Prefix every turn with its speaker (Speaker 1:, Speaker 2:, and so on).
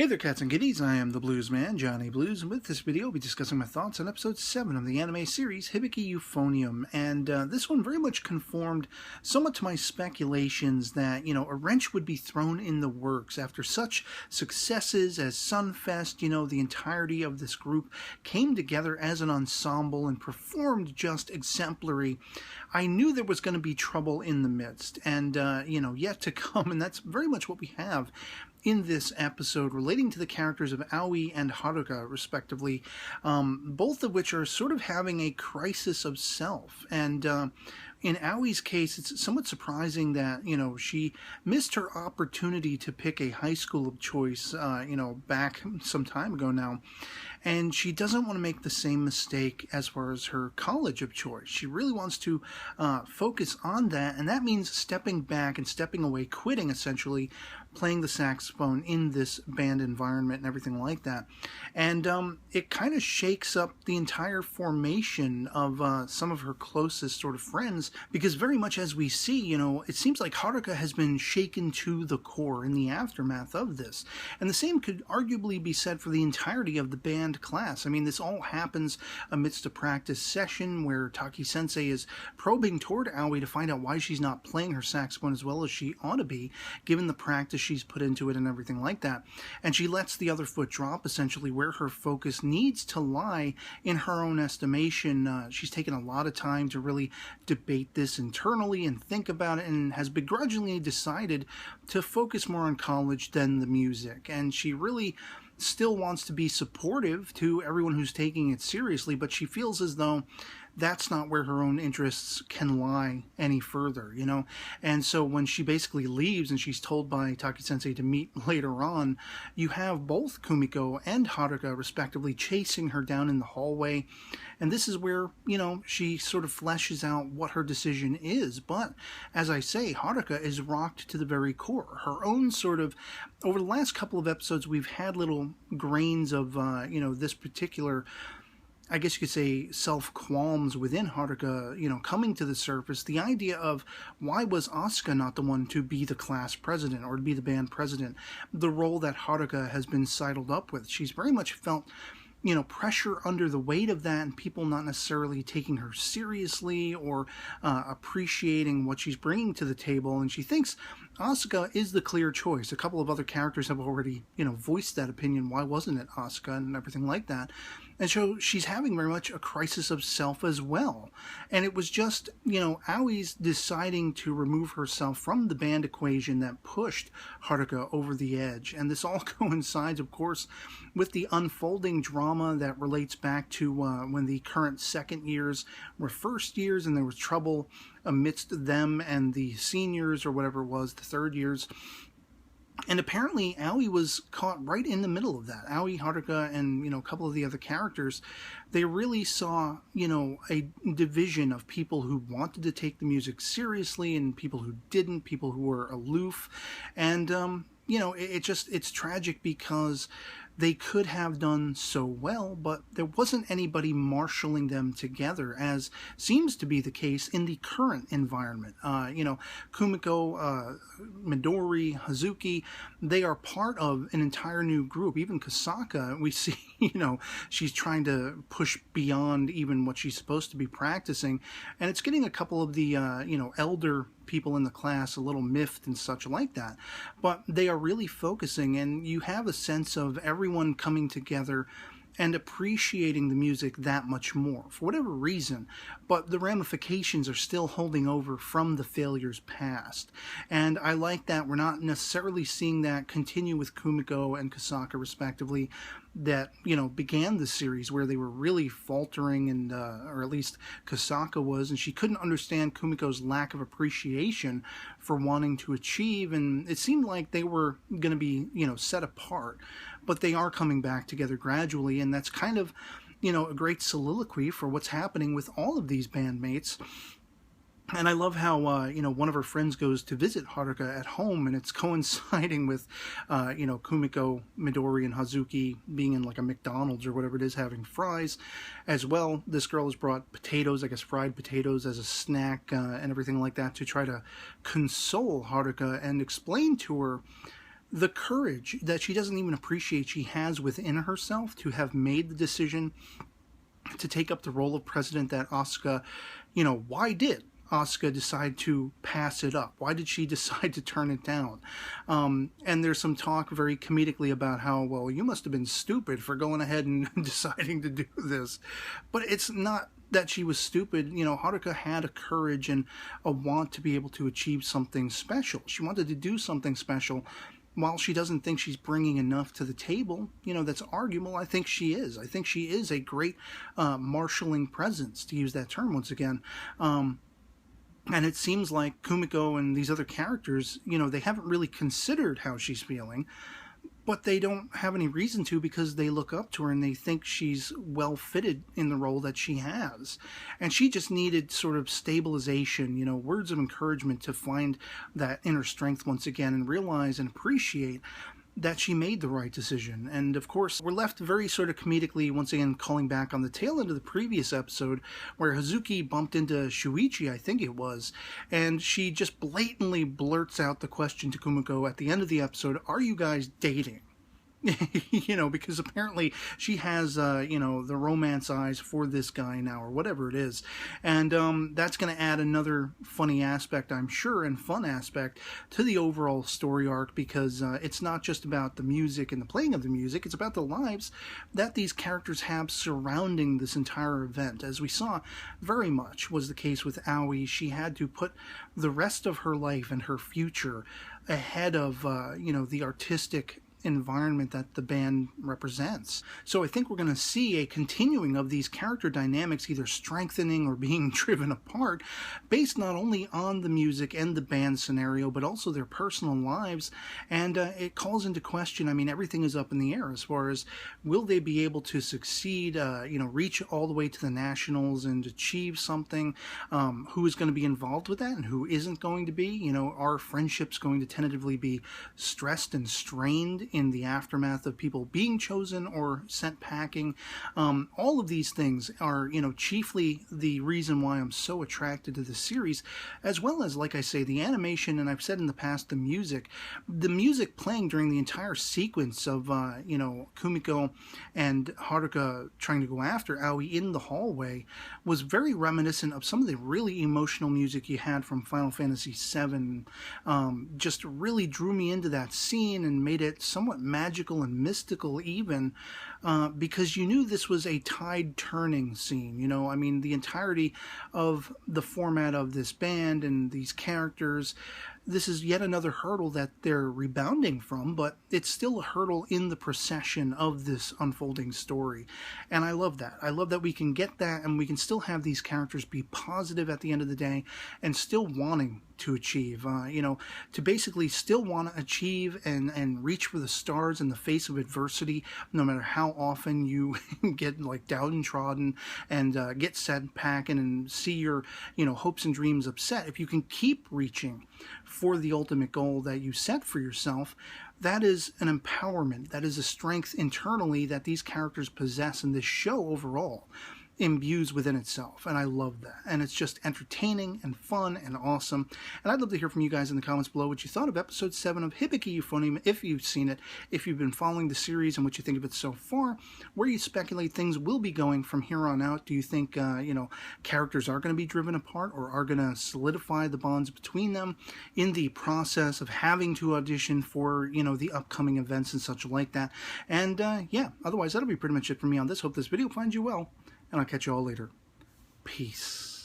Speaker 1: Hey there, cats and kitties. I am the Blues Man, Johnny Blues, and with this video, I'll be discussing my thoughts on episode 7 of the anime series, Hibike Euphonium. And this one very much conformed somewhat to my speculations that, a wrench would be thrown in the works. After such successes as Sunfest, the entirety of this group came together as an ensemble and performed just exemplary. I knew there was going to be trouble in the midst, and, yet to come, and that's very much what we have in this episode relating to the characters of Aoi and Haruka, respectively, both of which are sort of having a crisis of self. And in Aoi's case, it's somewhat surprising that, she missed her opportunity to pick a high school of choice, back some time ago now. And she doesn't want to make the same mistake as far as her college of choice. She really wants to focus on that, and that means stepping back and stepping away, quitting, essentially, playing the saxophone in this band environment and everything like that. And it kind of shakes up the entire formation of some of her closest sort of friends, because very much as we see, it seems like Haruka has been shaken to the core in the aftermath of this. And the same could arguably be said for the entirety of the band class. I mean, this all happens amidst a practice session where Taki-sensei is probing toward Aoi to find out why she's not playing her saxophone as well as she ought to be, given the practice she's put into it and everything like that. And she lets the other foot drop, essentially, where her focus needs to lie in her own estimation. She's taken a lot of time to really debate this internally and think about it, and has begrudgingly decided to focus more on college than the music. And she really still wants to be supportive to everyone who's taking it seriously, but she feels as though that's not where her own interests can lie any further, And so when she basically leaves and she's told by Taki-sensei to meet later on, you have both Kumiko and Haruka, respectively, chasing her down in the hallway. And this is where, she sort of fleshes out what her decision is. But, as I say, Haruka is rocked to the very core. Her own sort of, over the last couple of episodes, we've had little grains of, this particular, I guess you could say, self-qualms within Haruka, coming to the surface. The idea of, why was Asuka not the one to be the class president or to be the band president? The role that Haruka has been sidled up with. She's very much felt, pressure under the weight of that, and people not necessarily taking her seriously or appreciating what she's bringing to the table. And she thinks Asuka is the clear choice. A couple of other characters have already, voiced that opinion. Why wasn't it Asuka and everything like that? And so she's having very much a crisis of self as well. And it was just, Aoi's deciding to remove herself from the band equation that pushed Haruka over the edge. And this all coincides, of course, with the unfolding drama that relates back to when the current second years were first years, and there was trouble amidst them and the seniors, or whatever it was, the third years. And apparently Aoi was caught right in the middle of that. Aoi, Haruka, and, a couple of the other characters, they really saw, a division of people who wanted to take the music seriously and people who didn't, people who were aloof. And, it's tragic because they could have done so well, but there wasn't anybody marshaling them together, as seems to be the case in the current environment. Kumiko, Midori, Hoozuki, they are part of an entire new group. Even Kasaka, we see, she's trying to push beyond even what she's supposed to be practicing, and it's getting a couple of the, elder people in the class a little miffed and such like that. But they are really focusing, and you have a sense of everyone coming together and appreciating the music that much more, for whatever reason. But the ramifications are still holding over from the failures past. And I like that we're not necessarily seeing that continue with Kumiko and Kasaka, respectively, that, began the series where they were really faltering, and or at least Kasaka was, and she couldn't understand Kumiko's lack of appreciation for wanting to achieve, and it seemed like they were going to be, set apart. But they are coming back together gradually, and that's kind of, a great soliloquy for what's happening with all of these bandmates. And I love how, one of her friends goes to visit Haruka at home, and it's coinciding with, Kumiko, Midori, and Hoozuki being in like a McDonald's or whatever it is, having fries as well. This girl has brought potatoes, I guess fried potatoes, as a snack and everything like that, to try to console Haruka and explain to her the courage that she doesn't even appreciate she has within herself to have made the decision to take up the role of president that Asuka, why did Asuka decide to pass it up? Why did she decide to turn it down? And there's some talk very comedically about how, well, you must have been stupid for going ahead and deciding to do this. But it's not that she was stupid. Haruka had a courage and a want to be able to achieve something special. She wanted to do something special. While she doesn't think she's bringing enough to the table, that's arguable. I think she is. I think she is a great marshalling presence, to use that term once again. And it seems like Kumiko and these other characters, they haven't really considered how she's feeling, but they don't have any reason to, because they look up to her and they think she's well fitted in the role that she has. And she just needed sort of stabilization, words of encouragement to find that inner strength once again and realize and appreciate that she made the right decision. And of course, we're left very sort of comedically, once again, calling back on the tail end of the previous episode, where Hoozuki bumped into Shuichi, I think it was, and she just blatantly blurts out the question to Kumiko at the end of the episode, "Are you guys dating?" Because apparently she has, the romance eyes for this guy now, or whatever it is. And that's going to add another funny aspect, I'm sure, and fun aspect to the overall story arc, because it's not just about the music and the playing of the music, it's about the lives that these characters have surrounding this entire event. As we saw, very much was the case with Aoi. She had to put the rest of her life and her future ahead of, the artistic environment that the band represents. So I think we're going to see a continuing of these character dynamics either strengthening or being driven apart based not only on the music and the band scenario, but also their personal lives. And it calls into question, everything is up in the air as far as, will they be able to succeed, reach all the way to the nationals and achieve something? Who is going to be involved with that and who isn't going to be? Are friendships going to tentatively be stressed and strained in the aftermath of people being chosen or sent packing? All of these things are, chiefly the reason why I'm so attracted to the series, as well as, like I say, the animation, and I've said in the past, the music playing during the entire sequence of, Kumiko and Haruka trying to go after Aoi in the hallway was very reminiscent of some of the really emotional music you had from Final Fantasy VII. Just really drew me into that scene and made it somewhat magical and mystical even, because you knew this was a tide-turning scene. The entirety of the format of this band and these characters, this is yet another hurdle that they're rebounding from, but it's still a hurdle in the procession of this unfolding story. And I love that. I love that we can get that, and we can still have these characters be positive at the end of the day and still wanting to achieve, to basically still want to achieve and reach for the stars in the face of adversity, no matter how often you get downtrodden and get set packing and see your, hopes and dreams upset. If you can keep reaching for the ultimate goal that you set for yourself, that is an empowerment, that is a strength internally that these characters possess, and this show overall imbues within itself, and I love that. And it's just entertaining and fun and awesome. And I'd love to hear from you guys in the comments below what you thought of episode 7 of Hibike Euphonium, if you've seen it, if you've been following the series, and what you think of it so far, where you speculate things will be going from here on out. Do you think characters are going to be driven apart, or are going to solidify the bonds between them in the process of having to audition for the upcoming events and such like that? And otherwise that'll be pretty much it for me on this. Hope this video finds you well, and I'll catch you all later. Peace.